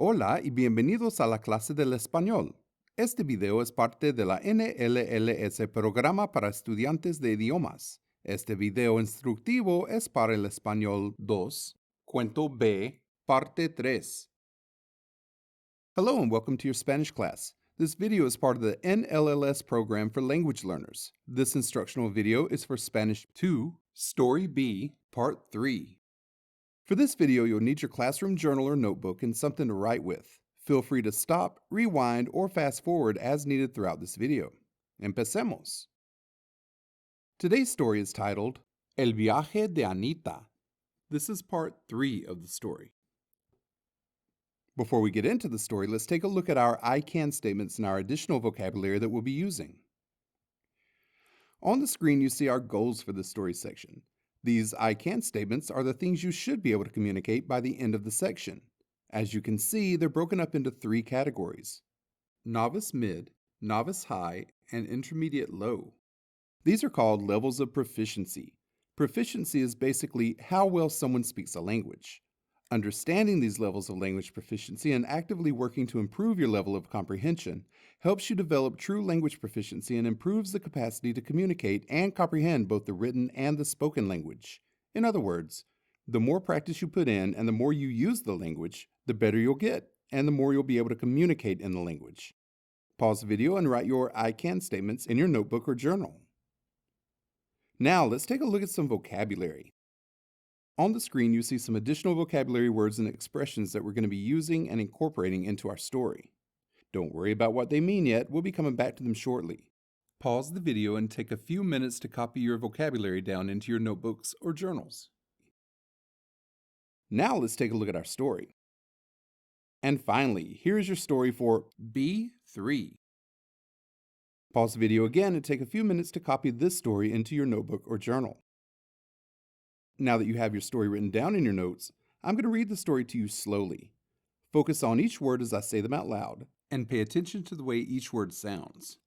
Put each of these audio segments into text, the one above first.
Hola y bienvenidos a la clase del español. Este video es parte de la N.L.L.S programa para estudiantes de idiomas. Este video instructivo es para el español 2, cuento B, parte 3. Hello and welcome to your Spanish class. This video is part of the N.L.L.S program for language learners. This instructional video is for Sp2 Story B, Part 3. For this video, you'll need your classroom journal or notebook and something to write with. Feel free to stop, rewind, or fast forward as needed throughout this video. Empecemos. Today's story is titled El Viaje de Anita. This is part 3 of the story. Before we get into the story, let's take a look at our I can statements and our additional vocabulary that we'll be using. On the screen, you see our goals for this story section. These I can statements are the things you should be able to communicate by the end of the section. As you can see, they're broken up into 3 categories: novice mid, novice high, and intermediate low. These are called levels of proficiency. Proficiency is basically how well someone speaks a language. Understanding these levels of language proficiency and actively working to improve your level of comprehension helps you develop true language proficiency and improves the capacity to communicate and comprehend both the written and the spoken language. In other words, the more practice you put in and the more you use the language, the better you'll get, and the more you'll be able to communicate in the language. Pause the video and write your I can statements in your notebook or journal. Now let's take a look at some vocabulary. On the screen, you see some additional vocabulary words and expressions that we're going to be using and incorporating into our story. Don't worry about what they mean yet, we'll be coming back to them shortly. Pause the video and take a few minutes to copy your vocabulary down into your notebooks or journals. Now let's take a look at our story. And finally, here's your story for B3. Pause the video again and take a few minutes to copy this story into your notebook or journal. Now that you have your story written down in your notes, I'm going to read the story to you slowly. Focus on each word as I say them out loud, and pay attention to the way each word sounds.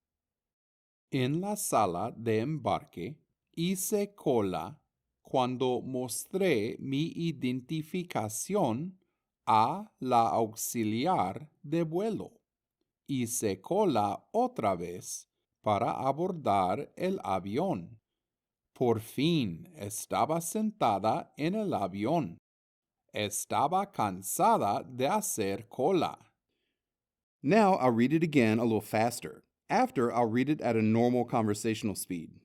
En la sala de embarque hice cola cuando mostré mi identificación a la auxiliar de vuelo. Hice cola otra vez para abordar el avión. Por fin estaba sentada en el avión. Estaba cansada de hacer cola. Now I'll read it again a little faster. After, I'll read it at a normal conversational speed.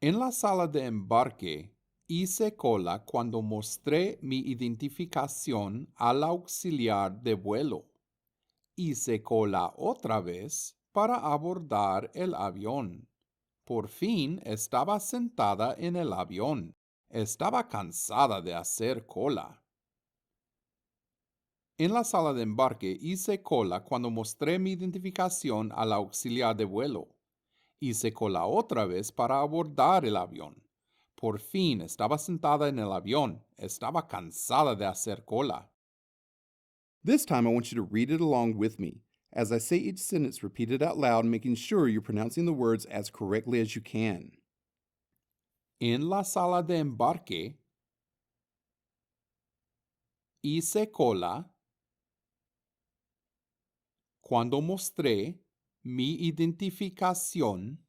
En la sala de embarque, hice cola cuando mostré mi identificación al auxiliar de vuelo. Hice cola otra vez para abordar el avión. Por fin estaba sentada en el avión. Estaba cansada de hacer cola. En la sala de embarque hice cola cuando mostré mi identificación al auxiliar de vuelo. Hice cola otra vez para abordar el avión. Por fin estaba sentada en el avión. Estaba cansada de hacer cola. This time I want you to read it along with me. As I say each sentence, repeat it out loud, making sure you're pronouncing the words as correctly as you can. En la sala de embarque, hice cola cuando mostré mi identificación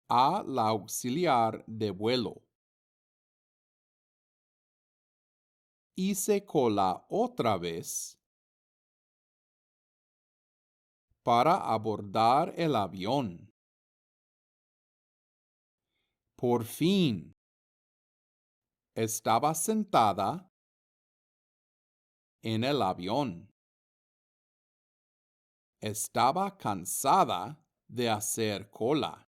a la auxiliar de vuelo. Hice cola otra vez para abordar el avión. Por fin estaba sentada en el avión. Estaba cansada de hacer cola.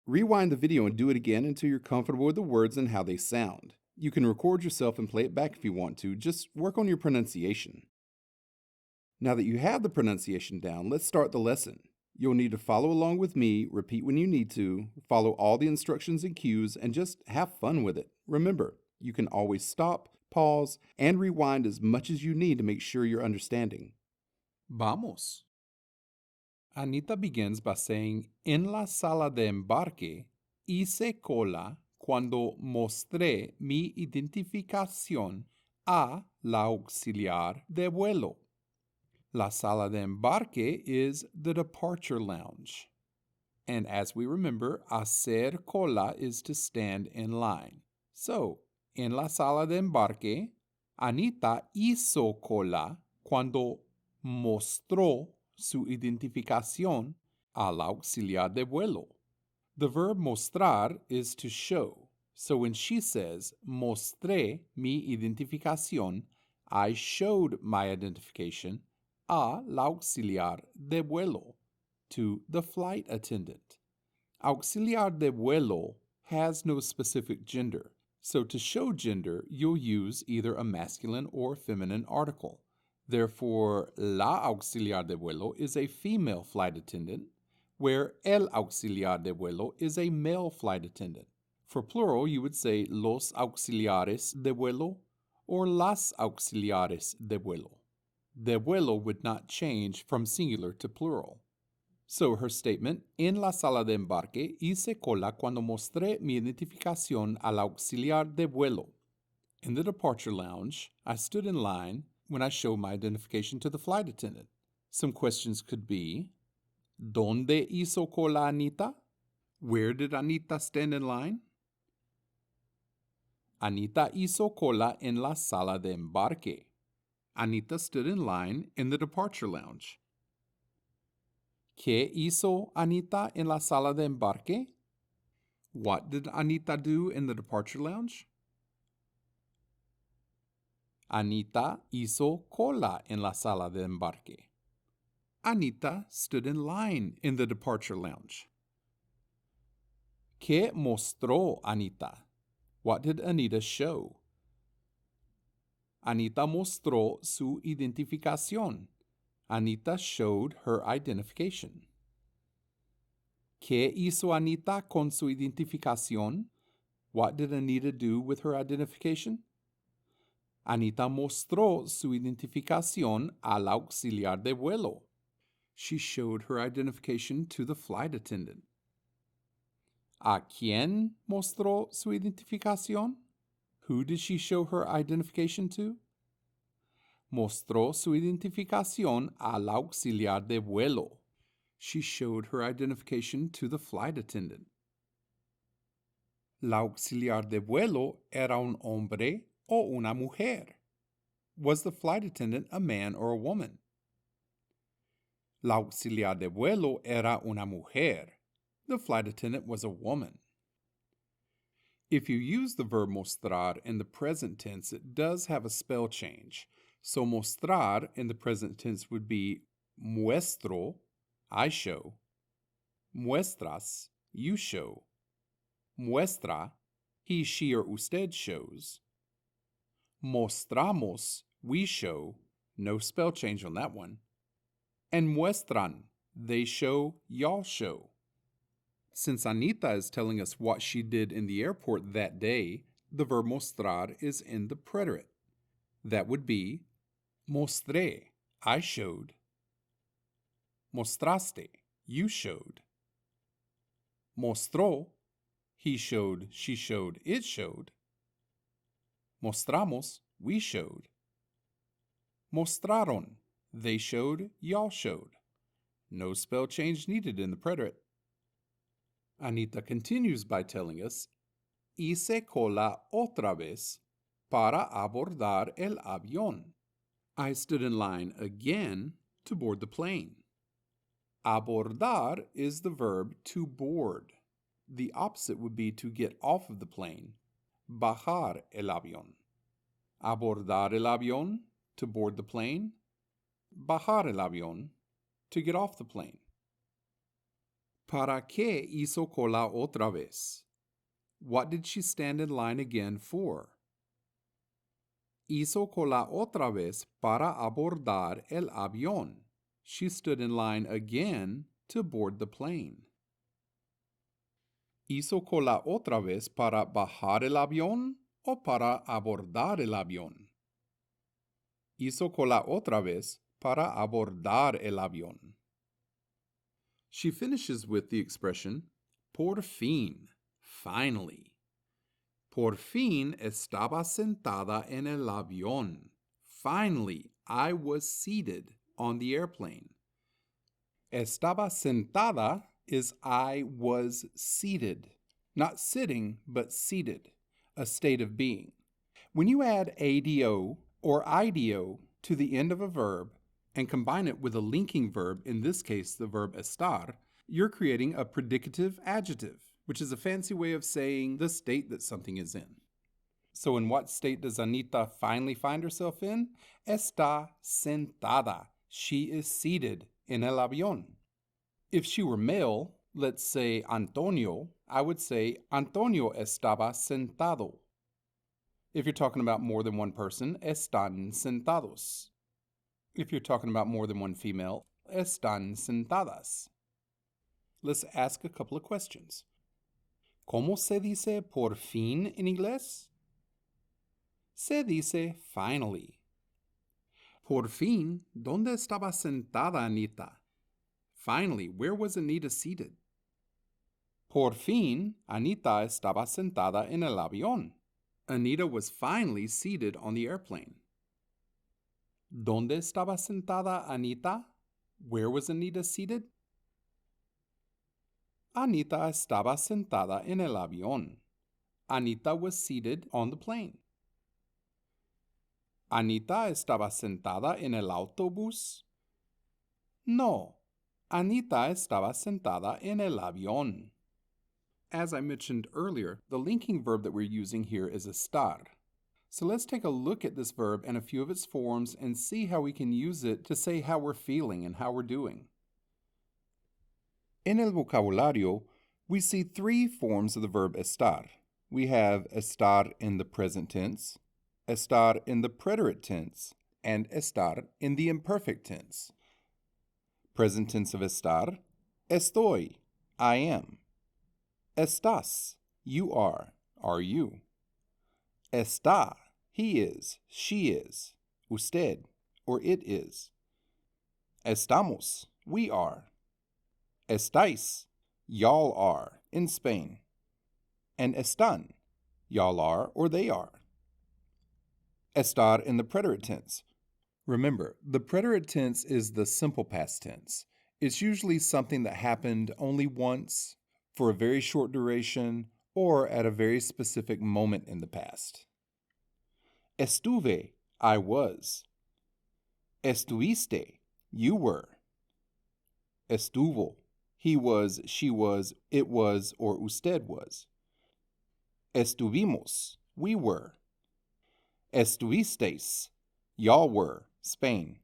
Rewind the video and do it again until you're comfortable with the words and how they sound. You can record yourself and play it back if you want to. Just work on your pronunciation. Now that you have the pronunciation down, let's start the lesson. You'll need to follow along with me, repeat when you need to, follow all the instructions and cues, and just have fun with it. Remember, you can always stop, pause, and rewind as much as you need to make sure you're understanding. Vamos. Anita begins by saying, En la sala de embarque, hice cola cuando mostré mi identificación a la auxiliar de vuelo. La sala de embarque is the departure lounge. And as we remember, hacer cola is to stand in line. So, en la sala de embarque, Anita hizo cola cuando mostró su identificación al auxiliar de vuelo. The verb mostrar is to show. So when she says, mostré mi identificación, I showed my identification a la auxiliar de vuelo, to the flight attendant. Auxiliar de vuelo has no specific gender, so to show gender, you'll use either a masculine or feminine article. Therefore, la auxiliar de vuelo is a female flight attendant, where el auxiliar de vuelo is a male flight attendant. For plural, you would say los auxiliares de vuelo or las auxiliares de vuelo. De vuelo would not change from singular to plural. So her statement, en la sala de embarque hice cola cuando mostré mi identificación al auxiliar de vuelo. In the departure lounge, I stood in line when I showed my identification to the flight attendant. Some questions could be, ¿Dónde hizo cola Anita? Where did Anita stand in line? Anita hizo cola en la sala de embarque. Anita stood in line in the departure lounge. ¿Qué hizo Anita en la sala de embarque? What did Anita do in the departure lounge? Anita hizo cola en la sala de embarque. Anita stood in line in the departure lounge. ¿Qué mostró Anita? What did Anita show? Anita mostró su identificación. Anita showed her identification. ¿Qué hizo Anita con su identificación? What did Anita do with her identification? Anita mostró su identificación al auxiliar de vuelo. She showed her identification to the flight attendant. ¿A quién mostró su identificación? Who did she show her identification to? Mostró su identificación al auxiliar de vuelo. She showed her identification to the flight attendant. ¿La auxiliar de vuelo era un hombre o una mujer? Was the flight attendant a man or a woman? La auxiliar de vuelo era una mujer. The flight attendant was a woman. If you use the verb mostrar in the present tense, it does have a spell change. So mostrar in the present tense would be muestro, I show. Muestras, you show. Muestra, he, she, or usted shows. Mostramos, we show. No spell change on that one. And muestran, they show, y'all show. Since Anita is telling us what she did in the airport that day, the verb mostrar is in the preterite. That would be mostré, I showed. Mostraste, you showed. Mostró, he showed, she showed, it showed. Mostramos, we showed. Mostraron, they showed, y'all showed. No spell change needed in the preterite. Anita continues by telling us, hice cola otra vez para abordar el avión. I stood in line again to board the plane. Abordar is the verb to board. The opposite would be to get off of the plane. Bajar el avión. Abordar el avión, to board the plane. Bajar el avión, to get off the plane. ¿Para qué hizo cola otra vez? What did she stand in line again for? Hizo cola otra vez para abordar el avión. She stood in line again to board the plane. ¿Hizo cola otra vez para bajar el avión o para abordar el avión? Hizo cola otra vez para abordar el avión. She finishes with the expression por fin, finally. Por fin estaba sentada en el avión. Finally, I was seated on the airplane. Estaba sentada is I was seated. Not sitting, but seated, a state of being. When you add ADO or IDO to the end of a verb and combine it with a linking verb, in this case the verb estar, you're creating a predicative adjective, which is a fancy way of saying the state that something is in. So in what state does Anita finally find herself in? Está sentada. She is seated en el avión. If she were male, let's say Antonio, I would say Antonio estaba sentado. If you're talking about more than one person, están sentados. If you're talking about more than one female, están sentadas. Let's ask a couple of questions. ¿Cómo se dice por fin en inglés? Se dice finally. Por fin, ¿dónde estaba sentada Anita? Finally, where was Anita seated? Por fin, Anita estaba sentada en el avión. Anita was finally seated on the airplane. ¿Dónde estaba sentada Anita? Where was Anita seated? Anita estaba sentada en el avión. Anita was seated on the plane. Anita estaba sentada en el autobús. No, Anita estaba sentada en el avión. As I mentioned earlier, the linking verb that we're using here is estar. So let's take a look at this verb and a few of its forms and see how we can use it to say how we're feeling and how we're doing. In el vocabulario, we see three forms of the verb estar. We have estar in the present tense, estar in the preterite tense, and estar in the imperfect tense. Present tense of estar, estoy, I am. Estás, you are you. Está, he is, she is, usted, or it is. Estamos, we are. Estáis, y'all are, in Spain. And están, y'all are or they are. Estar in the preterite tense. Remember, the preterite tense is the simple past tense. It's usually something that happened only once, for a very short duration, or at a very specific moment in the past. Estuve, I was. Estuviste, you were. Estuvo, he was, she was, it was, or usted was. Estuvimos, we were. Estuvisteis, y'all were, Spain.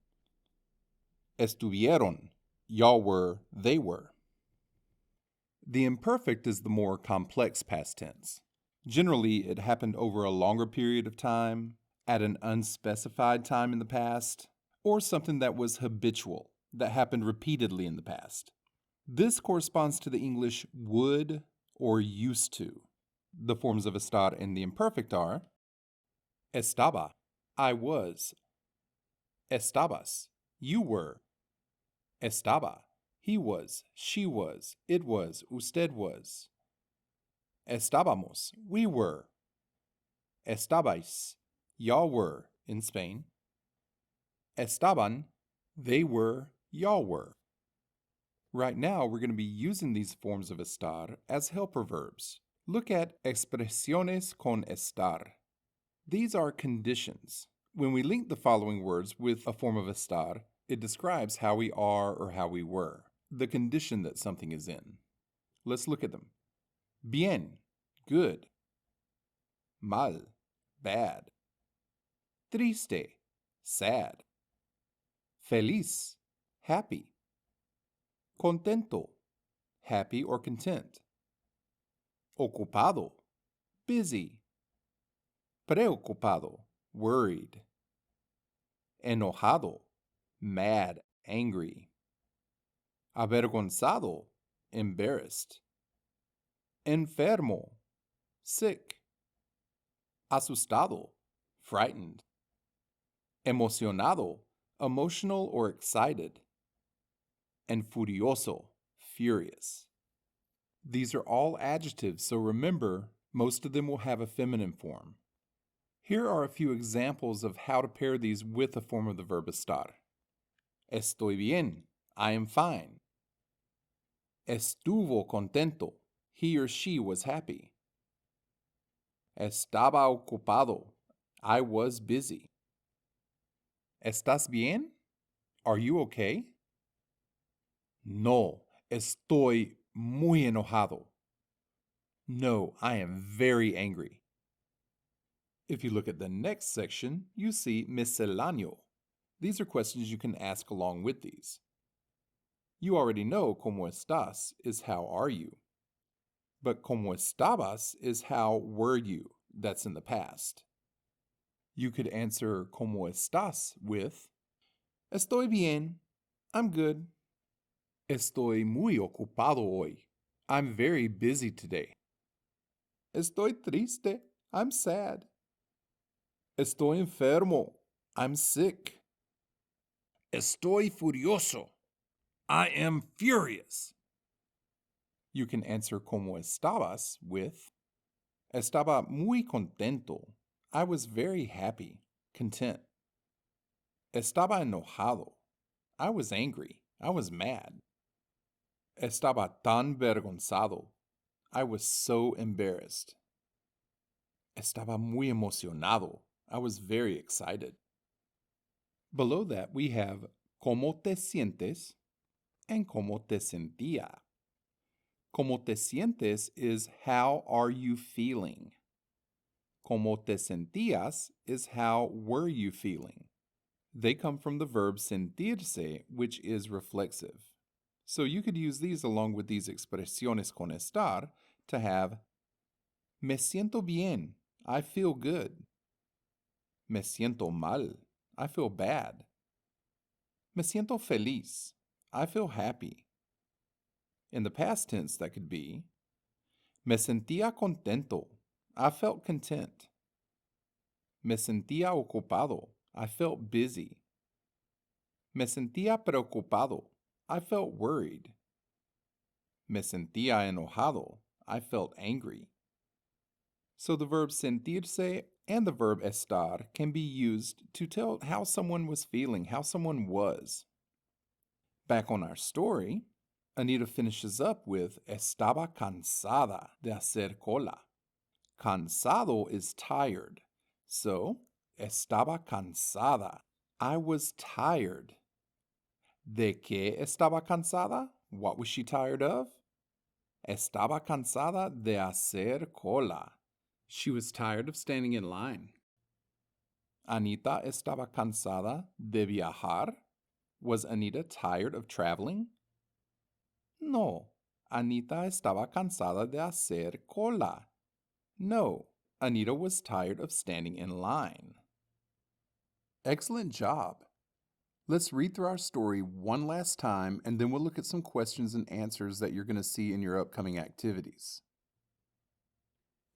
Estuvieron, y'all were, they were. The imperfect is the more complex past tense. Generally, it happened over a longer period of time, at an unspecified time in the past, or something that was habitual, that happened repeatedly in the past. This corresponds to the English would or used to. The forms of estar in the imperfect are estaba, I was. Estabas, you were. Estaba, he was, she was, it was, usted was. Estábamos, we were. Estabais, y'all were, in Spain. Estaban, they were, y'all were. Right now, we're going to be using these forms of estar as helper verbs. Look at expresiones con estar. These are conditions. When we link the following words with a form of estar, it describes how we are or how we were, the condition that something is in. Let's look at them. Bien, good. Mal, bad. Triste, sad. Feliz, happy. Contento, happy or content. Ocupado, busy. Preocupado, worried. Enojado, mad, angry. Avergonzado, embarrassed. Enfermo, sick. Asustado, frightened. Emocionado, emotional or excited. And furioso, furious. These are all adjectives, so remember, Most of them will have a feminine form. Here are a few examples of how to pair these with a form of the verb estar. Estoy bien. I am fine. Estuvo contento. He or she was happy. Estaba ocupado. I was busy. ¿Estás bien? Are you okay? No, estoy muy enojado. No, I am very angry. If you look at the next section, you see misceláneo. These are questions you can ask along with these. You already know ¿cómo estás? Is how are you? But ¿cómo estabas? Is how were you? That's in the past. You could answer ¿cómo estás? With Estoy bien. I'm good. Estoy muy ocupado hoy. I'm very busy today. Estoy triste. I'm sad. Estoy enfermo. I'm sick. Estoy furioso. I am furious. You can answer ¿cómo estabas? With Estaba muy contento. I was very happy, content. Estaba enojado. I was angry. I was mad. Estaba tan vergonzado. I was so embarrassed. Estaba muy emocionado. I was very excited. Below that, we have ¿cómo te sientes? And ¿cómo te sentía? ¿Cómo te sientes? Is how are you feeling? ¿Cómo te sentías? Is how were you feeling? They come from the verb sentirse, which is reflexive. So you could use these along with these expresiones con estar to have Me siento bien. I feel good. Me siento mal. I feel bad. Me siento feliz. I feel happy. In the past tense, that could be Me sentía contento. I felt content. Me sentía ocupado. I felt busy. Me sentía preocupado. I felt worried. Me sentía enojado. I felt angry. So the verb sentirse and the verb estar can be used to tell how someone was feeling, how someone was. Back on our story, Anita finishes up with Estaba cansada de hacer cola. Cansado is tired. So, estaba cansada. I was tired. ¿De qué estaba cansada? What was she tired of? Estaba cansada de hacer cola. She was tired of standing in line. Anita estaba cansada de viajar. Was Anita tired of traveling? No, Anita estaba cansada de hacer cola. No, Anita was tired of standing in line. Excellent job! Let's read through our story one last time, and then we'll look at some questions and answers that you're going to see in your upcoming activities.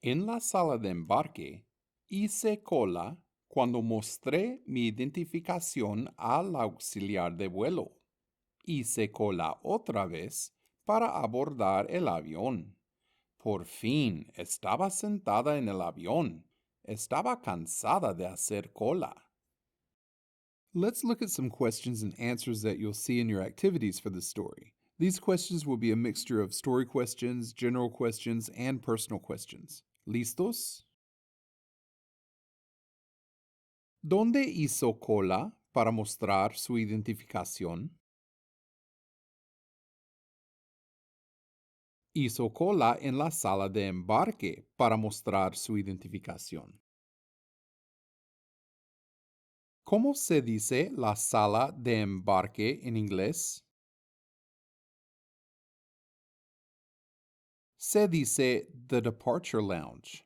En la sala de embarque, hice cola cuando mostré mi identificación al auxiliar de vuelo. Hice cola otra vez para abordar el avión. Por fin estaba sentada en el avión. Estaba cansada de hacer cola. Let's look at some questions and answers that you'll see in your activities for the story. These questions will be a mixture of story questions, general questions, and personal questions. ¿Listos? ¿Dónde hizo cola para mostrar su identificación? Hizo cola en la sala de embarque para mostrar su identificación. ¿Cómo se dice la sala de embarque en inglés? Se dice the departure lounge.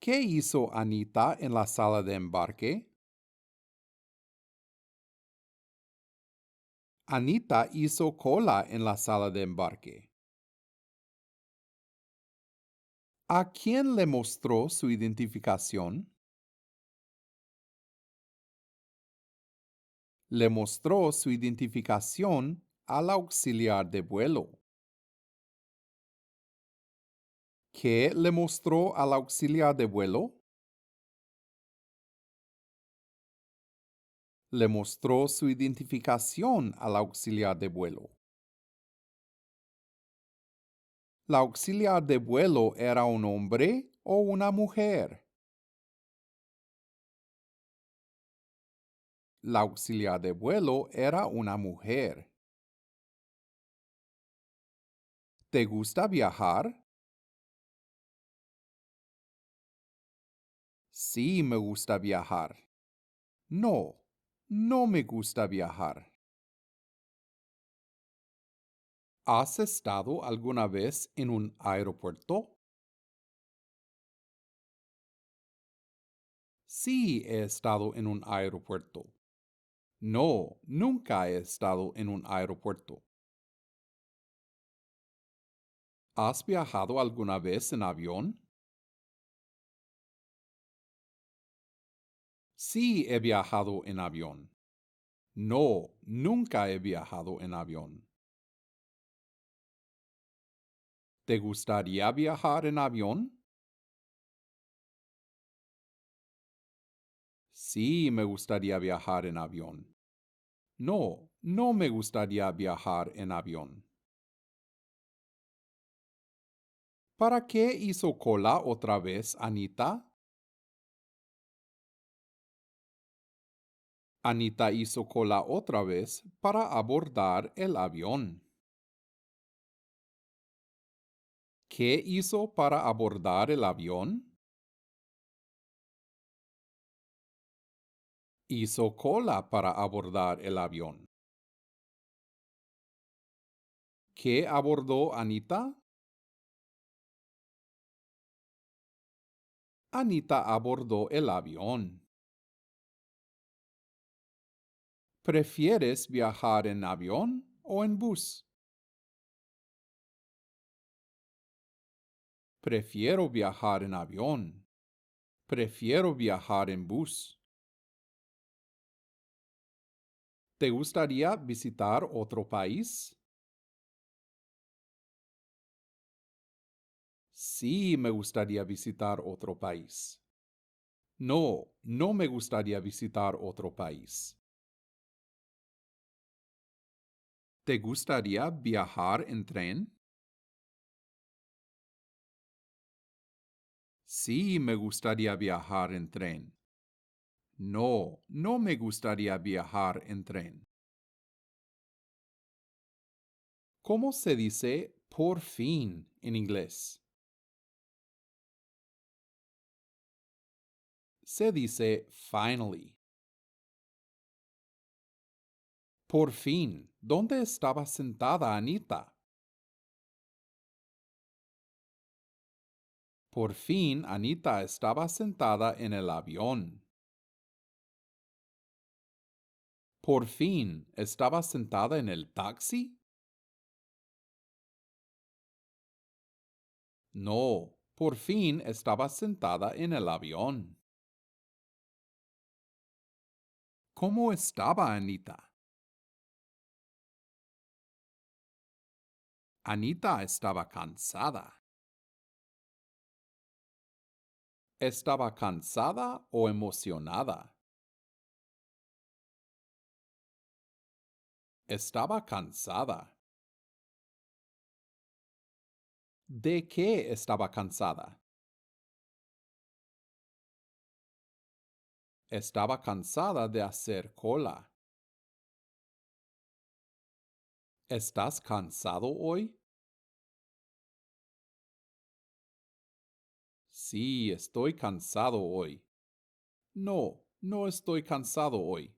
¿Qué hizo Anita en la sala de embarque? Anita hizo cola en la sala de embarque. ¿A quién le mostró su identificación? Le mostró su identificación al auxiliar de vuelo. ¿Qué le mostró al auxiliar de vuelo? Le mostró su identificación al auxiliar de vuelo. ¿La auxiliar de vuelo era un hombre o una mujer? La auxiliar de vuelo era una mujer. ¿Te gusta viajar? Sí, me gusta viajar. No, no me gusta viajar. ¿Has estado alguna vez en un aeropuerto? Sí, he estado en un aeropuerto. No, nunca he estado en un aeropuerto. ¿Has viajado alguna vez en avión? Sí, he viajado en avión. No, nunca he viajado en avión. ¿Te gustaría viajar en avión? Sí, me gustaría viajar en avión. No, no me gustaría viajar en avión. ¿Para qué hizo cola otra vez, Anita? Anita hizo cola otra vez para abordar el avión. ¿Qué hizo para abordar el avión? Hizo cola para abordar el avión. ¿Qué abordó Anita? Anita abordó el avión. ¿Prefieres viajar en avión o en bus? Prefiero viajar en avión. Prefiero viajar en bus. ¿Te gustaría visitar otro país? Sí, me gustaría visitar otro país. No, no me gustaría visitar otro país. ¿Te gustaría viajar en tren? Sí, me gustaría viajar en tren. No, no me gustaría viajar en tren. ¿Cómo se dice por fin en inglés? Se dice finally. Por fin, ¿dónde estaba sentada Anita? Por fin, Anita estaba sentada en el avión. Por fin, ¿estaba sentada en el taxi? No, por fin estaba sentada en el avión. ¿Cómo estaba Anita? Anita estaba cansada. ¿Estaba cansada o emocionada? Estaba cansada. ¿De qué estaba cansada? Estaba cansada de hacer cola. ¿Estás cansado hoy? Sí, estoy cansado hoy. No, no estoy cansado hoy.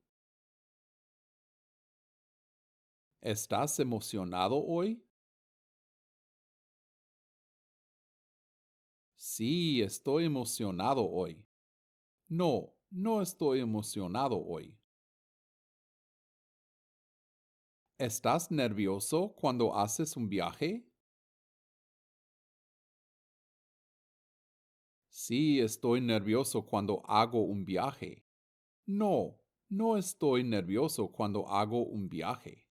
¿Estás emocionado hoy? Sí, estoy emocionado hoy. No, no estoy emocionado hoy. ¿Estás nervioso cuando haces un viaje? Sí, estoy nervioso cuando hago un viaje. No, no estoy nervioso cuando hago un viaje.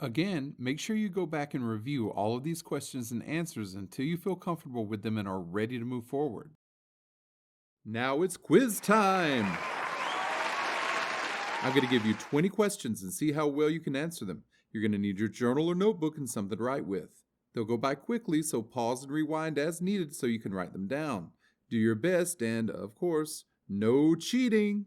Again, make sure you go back and review all of these questions and answers until you feel comfortable with them and are ready to move forward. Now it's quiz time! I'm going to give you 20 questions and see how well you can answer them. You're going to need your journal or notebook and something to write with. They'll go by quickly, so pause and rewind as needed so you can write them down. Do your best and, of course, no cheating!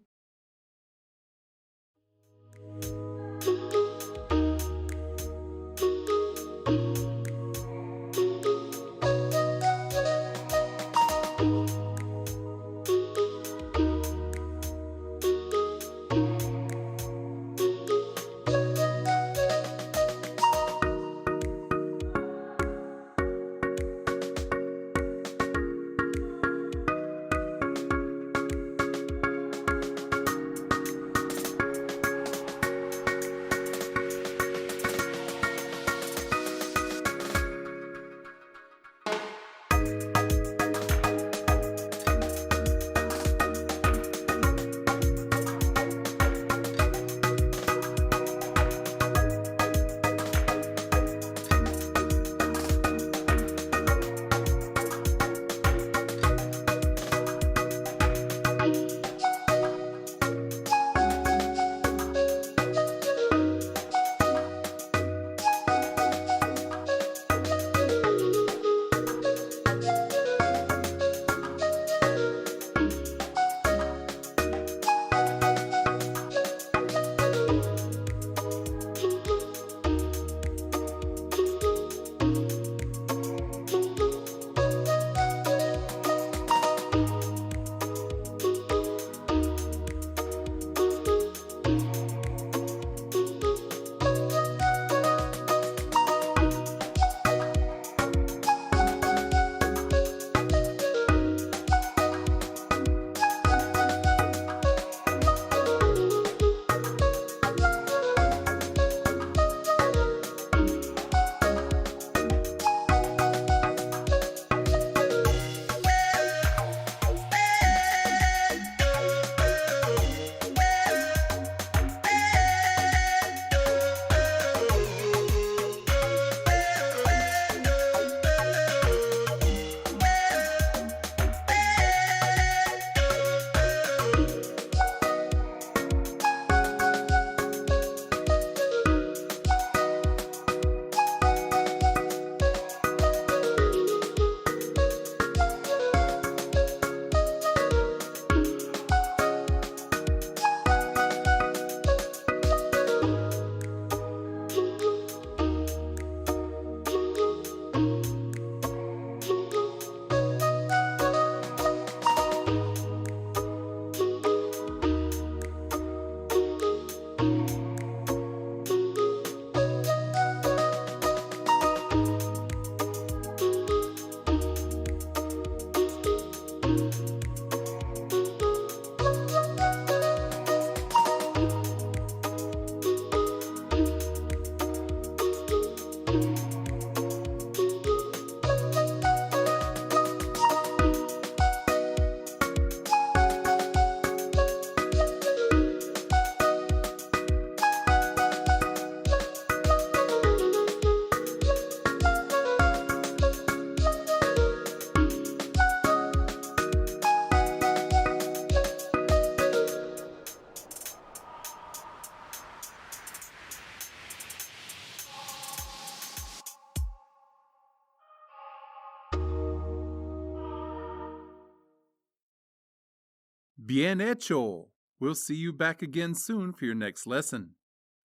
Bien hecho! We'll see you back again soon for your next lesson.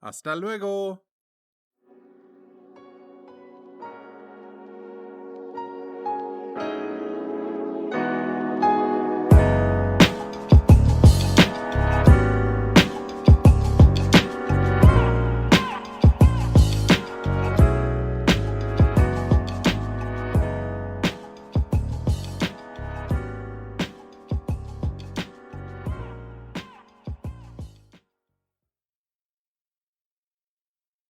Hasta luego!